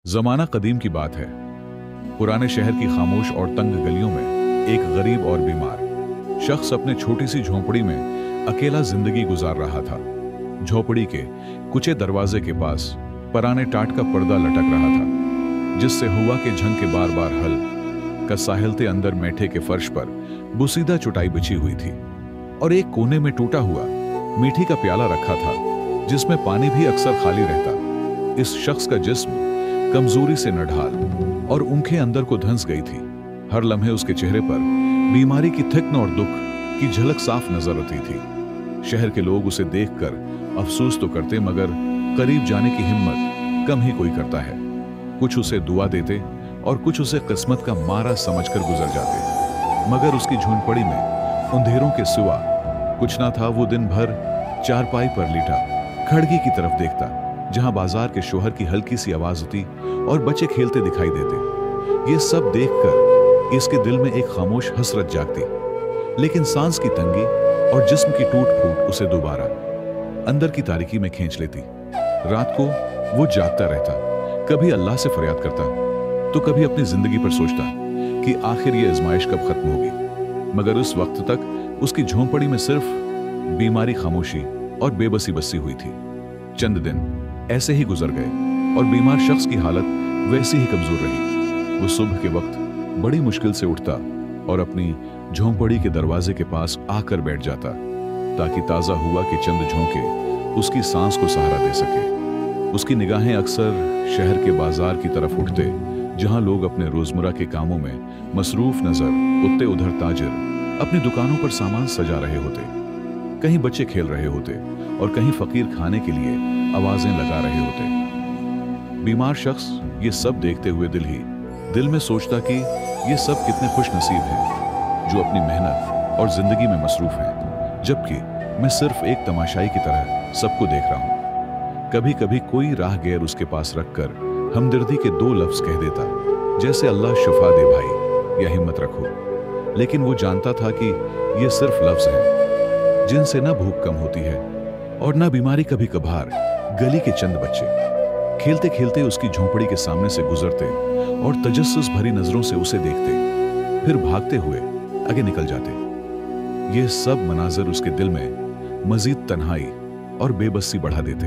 जमाना कदीम की बात है। पुराने शहर की खामोश और तंग गलियों में एक गरीब और बीमार शख्स अपने छोटी सी झोंपड़ी में अकेला जिंदगी गुजार रहा था। झोंपड़ी के कुचे दरवाजे के पास पुराने टाट का पर्दा लटक रहा था, जिससे हवा के झंग के बार बार हल का साहिलते अंदर मैठे के फर्श पर बुसीदा चटाई बिछी हुई थी और एक कोने में टूटा हुआ मीठी का प्याला रखा था, जिसमें पानी भी अक्सर खाली रहता। इस शख्स का जिस्म कमजोरी से नढाल और ऊँखें अंदर को धंस गई थी। हर लम्हे उसके चेहरे पर बीमारी की थिक्न और दुख की झलक साफ नजर आती थी। शहर के लोग उसे देखकर अफसोस तो करते, मगर करीब जाने की हिम्मत कम ही कोई करता है। कुछ उसे दुआ देते और कुछ उसे किस्मत का मारा समझकर गुजर जाते, मगर उसकी झोंपड़ी में अंधेरों के सिवा कुछ ना था। वो दिन भर चारपाई पर लेटा खिड़की की तरफ देखता, जहां बाजार के शोहर की हल्की सी आवाज होती और बच्चे खेलते दिखाई देते। ये सब देखकर इसके दिल में एक खामोश हसरत जागती, लेकिन सांस की तंगी और जिस्म की टूट फूट उसे दोबारा अंदर की तारीकी में खींच लेती। रात को वो जागता रहता, कभी अल्लाह से फरियाद करता तो कभी अपनी जिंदगी पर सोचता कि आखिर ये आजमाइश कब खत्म होगी। मगर उस वक्त तक उसकी झोंपड़ी में सिर्फ बीमारी, खामोशी और बेबसी बसी हुई थी। चंद दिन ऐसे ही गुजर गए और बीमार शख्स की हालत वैसी ही कमजोर रही। वो सुबह के वक्त बड़ी मुश्किल से उठता और अपनी झोंपड़ी के दरवाजे के पास आकर बैठ जाता, ताकि ताजा हुआ के चंद झोंके उसकी सांस को सहारा दे सके। उसकी निगाहें अक्सर शहर के बाजार की तरफ उठते, जहां लोग अपने रोजमर्रा के कामों में मसरूफ नजर उठते। उधर ताजिर अपनी दुकानों पर सामान सजा रहे होते, कहीं बच्चे खेल रहे होते और कहीं फकीर खाने के लिए आवाजें लगा रहे होते। बीमार शख्स ये सब देखते हुए दिल में सोचता कि ये सब कितने खुश नसीब हैं जो अपनी मेहनत और जिंदगी में मसरूफ हैं, जबकि मैं सिर्फ एक तमाशाई की तरह सबको देख रहा हूं। कभी कभी कोई राहगीर उसके पास रखकर हमदर्दी के 2 लफ्ज कह देता, जैसे अल्लाह शिफा दे भाई या हिम्मत रखो। लेकिन वो जानता था कि ये सिर्फ लफ्ज हैं, जिनसे ना भूख कम होती है और ना बीमारी। कभी कभार गली के चंद बच्चे खेलते खेलते उसकी झोंपड़ी के सामने से गुजरते और तजस्सुस भरी नजरों से उसे देखते, फिर भागते हुए आगे निकल जाते। ये सब मनाजर उसके दिल में मजीद तन्हाई और बेबसी बढ़ा देते।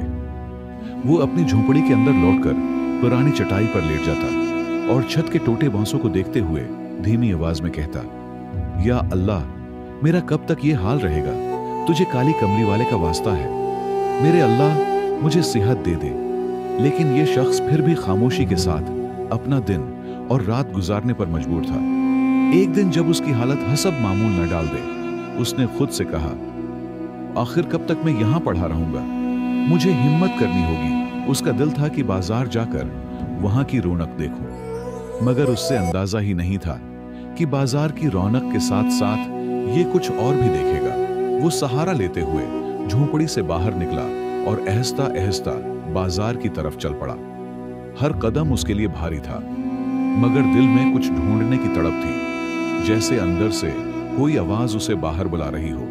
वो अपनी झोंपड़ी के अंदर लौटकर पुरानी चटाई पर लेट जाता और छत के टूटे बांसों को देखते हुए धीमी आवाज में कहता, या अल्लाह, मेरा कब तक ये हाल रहेगा? तुझे काली कमली वाले का वास्ता है, मेरे अल्लाह मुझे सेहत दे दे। लेकिन ये शख्स फिर भी खामोशी के साथ अपना दिन और रात गुजारने पर मजबूर था। एक दिन जब उसकी हालत हसब मामूल न डाल दे, उसने खुद से कहा, आखिर कब तक मैं यहां पड़ा रहूंगा? मुझे हिम्मत करनी होगी। उसका दिल था कि बाजार जाकर वहां की रौनक देखूं, मगर उससे अंदाजा ही नहीं था कि बाजार की रौनक के साथ साथ ये कुछ और भी देखेगा। वो सहारा लेते हुए झोंपड़ी से बाहर निकला और आहिस्ता आहिस्ता बाजार की तरफ चल पड़ा। हर कदम उसके लिए भारी था, मगर दिल में कुछ ढूंढने की तड़प थी, जैसे अंदर से कोई आवाज उसे बाहर बुला रही हो।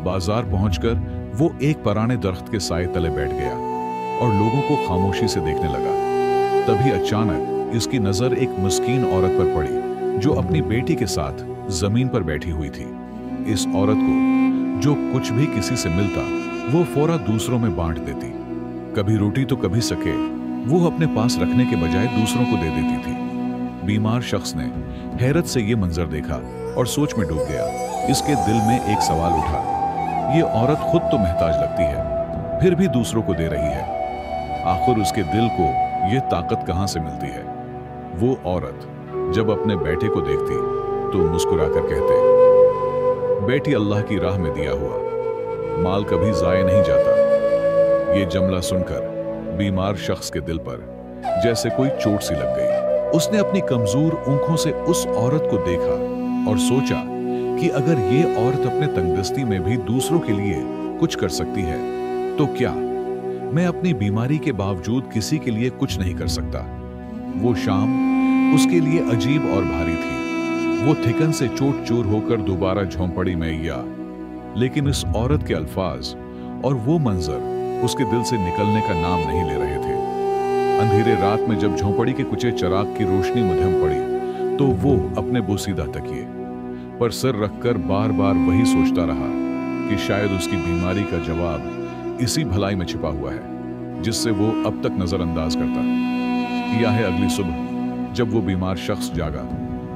बाजार पहुंचकर वो एक पुराने दरख्त के साए तले बैठ गया और लोगों को खामोशी से देखने लगा। तभी अचानक इसकी नजर एक मिस्कीन औरत पर पड़ी, जो अपनी बेटी के साथ जमीन पर बैठी हुई थी। इस औरत को जो कुछ भी किसी से मिलता, वो फौरा दूसरों में बांट देती। कभी रोटी तो कभी सके वो अपने पास रखने के बजाय दूसरों को दे देती थी। बीमार शख्स ने हैरत से ये मंजर देखा और सोच में डूब गया। इसके दिल में एक सवाल उठा, ये औरत खुद तो महताज लगती है, फिर भी दूसरों को दे रही है। आखिर उसके दिल को ये ताकत कहां से मिलती है? वो औरत जब अपने बेटे को देखती तो मुस्कुराकर कहते, बेटी अल्लाह की राह में दिया हुआ माल कभी जाया नहीं जाता। ये जुमला सुनकर बीमार शख्स के दिल पर जैसे कोई चोट सी लग गई। उसने अपनी कमजोर आंखों से उस औरत को देखा और सोचा कि अगर ये औरत अपने तंगदस्ती में भी दूसरों के लिए कुछ कर सकती है, तो क्या मैं अपनी बीमारी के बावजूद किसी के लिए कुछ नहीं कर सकता? वो शाम उसके लिए अजीब और भारी थी। वो थिकन से चोट चूर होकर दोबारा झोंपड़ी में गया, लेकिन इस औरत के अल्फाज और वो मंजर उसके दिल से निकलने का नाम नहीं ले रहे थे। अंधेरे रात में जब झोंपड़ी के कुछ चिराग की रोशनी मध्यम पड़ी तो वो अपने बोसीदा तकिए पर सिर रखकर बार बार वही सोचता रहा कि शायद उसकी बीमारी का जवाब इसी भलाई में छिपा हुआ है जिससे वो अब तक नजरअंदाज करता। यह है अगली सुबह जब वो बीमार शख्स जागा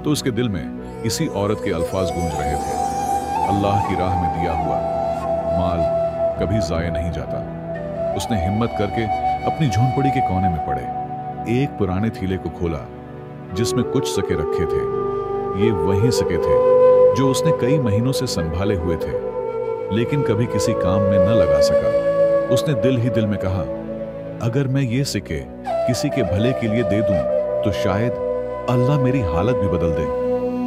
तो उसके दिल में इसी औरत के अल्फाज गूंज रहे थे, अल्लाह की राह में दिया हुआ माल कभी जाया नहीं जाता। उसने हिम्मत करके अपनी झोंपड़ी के कोने में पड़े एक पुराने थैले को खोला जिसमें कुछ सिक्के रखे थे। ये वही सिक्के थे जो उसने कई महीनों से संभाले हुए थे लेकिन कभी किसी काम में न लगा सका। उसने दिल ही दिल में कहा, अगर मैं ये सिक्के किसी के भले के लिए दे दूं तो शायद अल्लाह मेरी हालत भी बदल दे।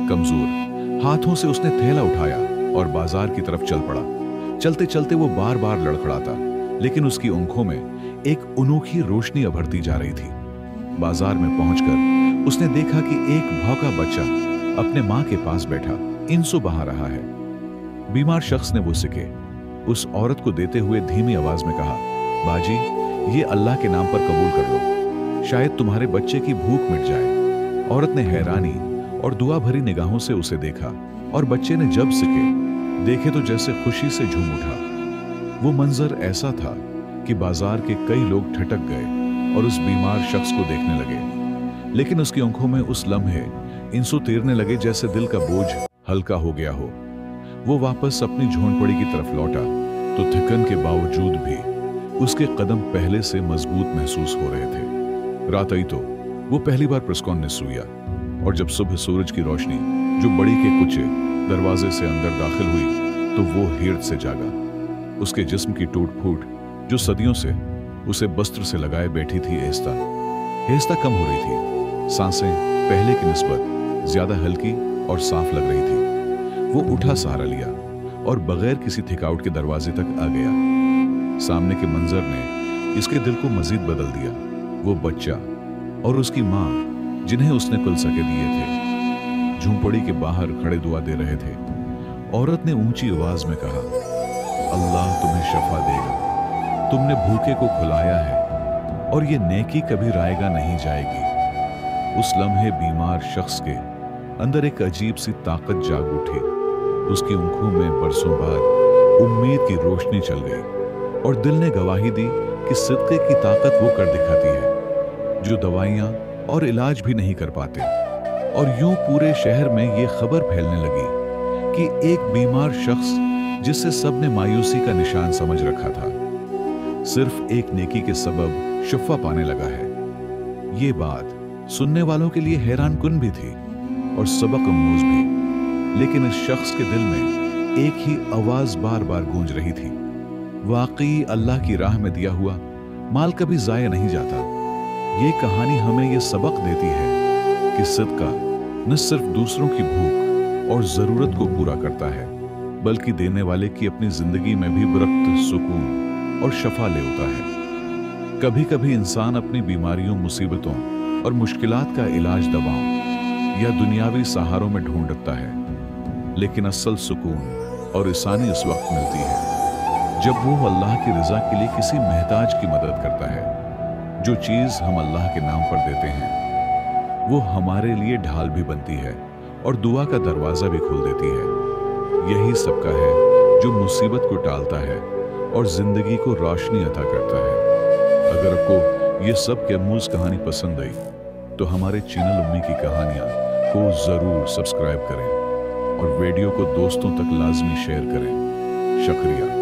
कमजोर हाथों से उसने थैला उठाया और बाजार की तरफ चल पड़ा। चलते चलते वो बार बार लड़खड़ाता लेकिन उसकी आंखों में एक अनोखी रोशनी उभरती जा रही थी। बाजार में पहुंचकर उसने देखा कि एक भौंका बच्चा अपने मां के पास बैठा इंसु बहा रहा है। बीमार शख्स ने वो सिक्के उस औरत को देते हुए धीमी आवाज में कहा, बाजी ये अल्लाह के नाम पर कबूल कर लो, शायद तुम्हारे बच्चे की भूख मिट जाए। औरत ने हैरानी और दुआ भरी निगाहों से उसे देखा और बच्चे ने जब सिक्के देखे तो जैसे खुशी से झूम उठा। वो मंजर ऐसा था कि बाजार के कई लोग ठटक गए और उस बीमार शख्स को देखने लगे लेकिन उसकी आंखों में उस लम्हे इंसु तैरने लगे जैसे दिल का बोझ हल्का हो गया हो। वो वापस अपनी झोंपड़ी की तरफ लौटा तो थकन के बावजूद भी उसके कदम पहले से मजबूत महसूस हो रहे थे। रात आई तो वो पहली बार प्रस्कॉन ने सोया और जब सुबह सूरज की रोशनी जो बड़ी के कुचे दरवाजे से अंदर दाखिल हुई तो वो हिर्द से जागा। उसके जिस्म की टूट फूट जो सदियों से उसे वस्त्र से लगाए बैठी थी आहिस्ता कम हो रही थी। सांसें पहले की निस्बत ज्यादा हल्की और साफ लग रही थी। वो उठा सहारा लिया और बगैर किसी थकावट के दरवाजे तक आ गया। सामने के मंजर ने इसके दिल को मजीद बदल दिया। वो बच्चा और उसकी मां जिन्हें उसने कुल सके दिए थे झोंपड़ी के बाहर खड़े दुआ दे रहे थे। औरत ने ऊंची आवाज में कहा, अल्लाह तुम्हें शफा देगा, तुमने भूखे को खिलाया है और ये नेकी कभी रायगा नहीं जाएगी। उस लम्हे बीमार शख्स के अंदर एक अजीब सी ताकत जाग उठी। उसकी आंखों में बरसों बाद उम्मीद की रोशनी चल गई और दिल ने गवाही दी कि सदके की ताकत वो कर दिखाती है जो दवाइयां और इलाज भी नहीं कर पाते। और यूं पूरे शहर में ये खबर फैलने लगी कि एक बीमार शख्स जिससे सबने मायूसी का निशान समझ रखा था सिर्फ एक नेकी के सबब शिफा पाने लगा है। ये बात सुनने वालों के लिए हैरान कुन भी थी और सबक अमूज भी, लेकिन इस शख्स के दिल में एक ही आवाज बार बार गूंज रही थी, वाकई अल्लाह की राह में दिया हुआ माल कभी जाया नहीं जाता। ये कहानी हमें ये सबक देती है कि सदका न सिर्फ दूसरों की भूख और जरूरत को पूरा करता है बल्कि देने वाले की अपनी जिंदगी में भी बरकत, सुकून और शफा ले होता है। कभी कभी इंसान अपनी बीमारियों, मुसीबतों और मुश्किलात का इलाज दवाओं या दुनियावी सहारों में ढूंढता है, लेकिन असल सुकून और आसानी उस वक्त मिलती है जब वो अल्लाह की रजा के लिए किसी महताज की मदद करता है। जो चीज हम अल्लाह के नाम पर देते हैं वो हमारे लिए ढाल भी बनती है और दुआ का दरवाजा भी खोल देती है। यही सबका है जो मुसीबत को टालता है और जिंदगी को रोशनी अता करता है। अगर आपको ये सब की अमूज कहानी पसंद आई तो हमारे चैनल उम्मी की कहानियां को जरूर सब्सक्राइब करें और वीडियो को दोस्तों तक लाजमी शेयर करें। शुक्रिया।